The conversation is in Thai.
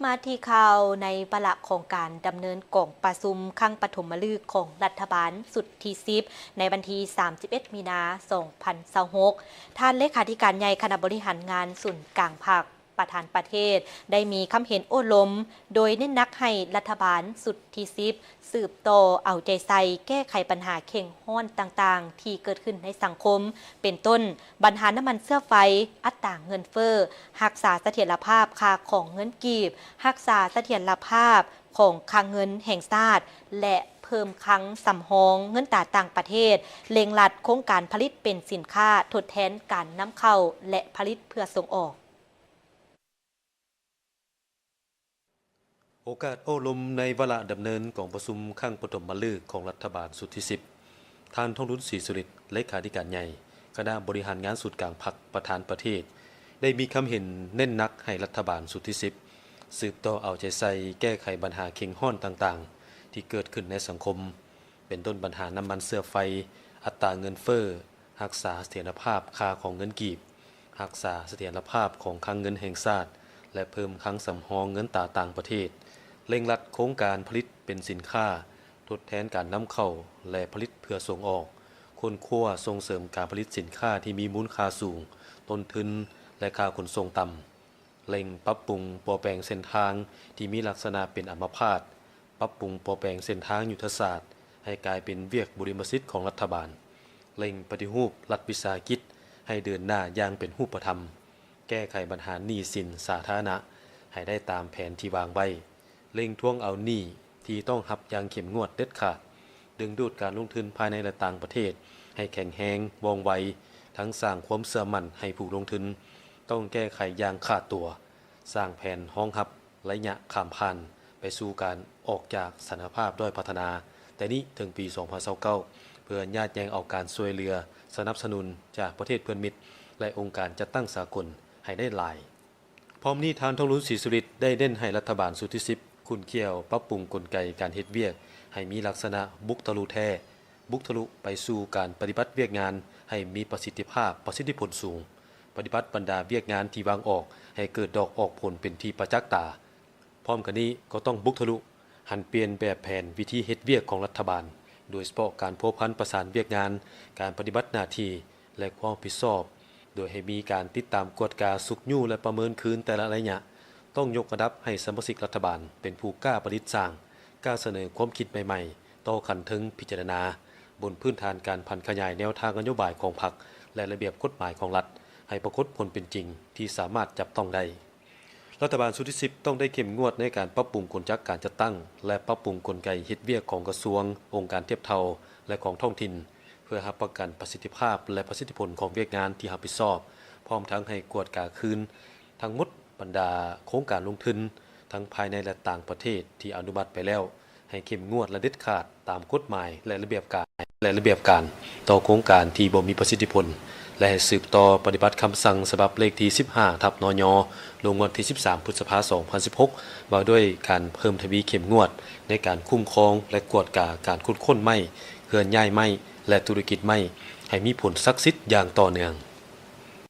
มาที่ข่าวในประละของการดำเนินกล่องประชุมครั้งปฐมฤกษ์ของรัฐบาลสุดที่10ในวันที่31 มีนาคม 2026ท่านเลขาธิการใหญ่คณะบริหารงานศูนย์กลางภาคประธานประเทศได้มีคำเห็นโอ้ล้มโดยเน้นนักให้รัฐบาลสุดที่10สืบต่อเอาใจใส่แก้ไขปัญหาเข่งห้อนต่างๆที่เกิดขึ้นในสังคมเป็นต้นปัญหาน้ำมันเสื้อไฟอัตราเงินเฟ้อรักษาเสถียรภาพค่าของเงินกีบรักษาเสถียรภาพของค่าเงินแห่งชาติและเพิ่มคลังสำรองเงินตราต่างประเทศเล็งลัดโครงการผลิตเป็นสินค้าทดแทนการนำเข้าและผลิตเพื่อส่งออกโอกาสโอ้ลมในวาระดำเนินของประชุมครั้งปฐมฤกษ์ของรัฐบาลสุดที่10ท่านทองรุ่นศรีสุริตเลขาธิการใหญ่คณะบริหารงานสุดกลางพรรคประธานประเทศได้มีคำเห็นเน้นนักให้รัฐบาลสุดที่10สืบต่อเอาใจใส่แก้ไขปัญหาเข่งห้อนต่างๆที่เกิดขึ้นในสังคมเป็นต้นปัญหาน้ำมันเสื้อไฟอัตราเงินเฟ้อรักษาเสถียรภาพค่าของเงินกีบรักษาเสถียรภาพของคลังเงินแห่งชาติและเพิ่มคลังสำรองเงินตราต่างประเทศเร่งรัดโครงการผลิตเป็นสินค้าทดแทนการนำเข้าและผลิตเพื่อส่งออกค้นคว้าส่งเสริมการผลิตสินค้าที่มีมูลค่าสูงต้นทุนและค่าขนส่งต่ำเร่งปรับปรุงปรับแปลงเส้นทางที่มีลักษณะเป็นอัมพาตปรับปรุงปรับแปลงเส้นทางยุทธศาสตร์ให้กลายเป็นเวียกบริมสิทธิ์ของรัฐบาลเร่งปฏิรูปรัฐวิสาหกิจให้เดินหน้าอย่างเป็นรูปธรรมแก้ไขปัญหาหนี้สินสาธารณะให้ได้ตามแผนที่วางไว้เร่งทวงเอาหนี้ที่ต้องรับอย่างเข้มงวดเด็ดขาดดึงดูดการลงทุนภายในและต่างประเทศให้แข็งแรงว่องไวทั้งสร้างความเชื่อมั่นให้ผู้ลงทุนต้องแก้ไขอย่างขาดตัวสร้างแผนรองรับระยะข้ามผ่านไปสู่การออกจากสถานภาพด้อยพัฒนาแต่นี้ถึงปี 2029 เพื่อญาติแยงเอาการช่วยเหลือสนับสนุนจากประเทศเพื่อนมิตรและองค์การจัดตั้งสากลให้ได้หลายพร้อมนี้ทานทองรุ่นศรีสุริตได้เน้นให้รัฐบาลสุดที่10คุณเกี่ยวปรับปรุงกลไกการเฮ็ดเวียกให้มีลักษณะบุกทะลุแท้บุกทะลุไปสู่การปฏิบัติเวียกงานให้มีประสิทธิภาพประสิทธิผลสูงปฏิบัติบรรดาเวียกงานที่วางออกให้เกิดดอกออกผลเป็นที่ประจักษ์ตาพร้อมกันนี้ก็ต้องบุกทะลุหันเปลี่ยนแบบแผนวิธีเฮ็ดเวียกของรัฐบาลโดยเฉพาะการพัวพันประสานเวียกงานการปฏิบัติหน้าที่และความรับผิดชอบโดยให้มีการติดตามกวดกาสุกยู่และประเมินคืนแต่ละระยะต้องยกระดับให้สมาชิกรัฐบาลเป็นผู้กล้าประดิษฐ์สร้างกล้าเสนอความคิดใหม่ๆต่อขันถึงพิจารณาบนพื้นฐานการพันขยายแนวทางนโยบายของพรรคและระเบียบกฎหมายของรัฐให้ปรากฏผลเป็นจริงที่สามารถจับต้องได้รัฐบาลสุดที่10ต้องได้เข้มงวดในการปรับปรุงกลจักการจัดตั้งและปรับปรุงกลไกเฮ็ดเวียกของกระทรวงองค์การเทียบเท่าและของท้องถิ่นเพื่อรับประกันประสิทธิภาพและประสิทธิผลของเวียกงานที่รับผิดชอบพร้อมทั้งให้กวดกาคืนทั้งหมดบรรดาโครงการลงทุนทั้งภายในและต่างประเทศที่อนุมัติไปแล้วให้เข้มงวดและเด็ดขาดตามกฎหมายและระเบียบการต่อโครงการที่บ่มีประสิทธิผลและให้สืบต่อปฏิบัติคำสั่งฉบับเลขที่15/นย.ลงวันที่13 พฤษภาคม 2016ว่าด้วยการเพิ่มทวีเข้มงวดในการคุ้มครองและกวดกาการขุดค้นไม้เคลื่อนย้ายไม้และธุรกิจไม้ให้มีผลศักดิ์สิทธิ์อย่างต่อเนื่อง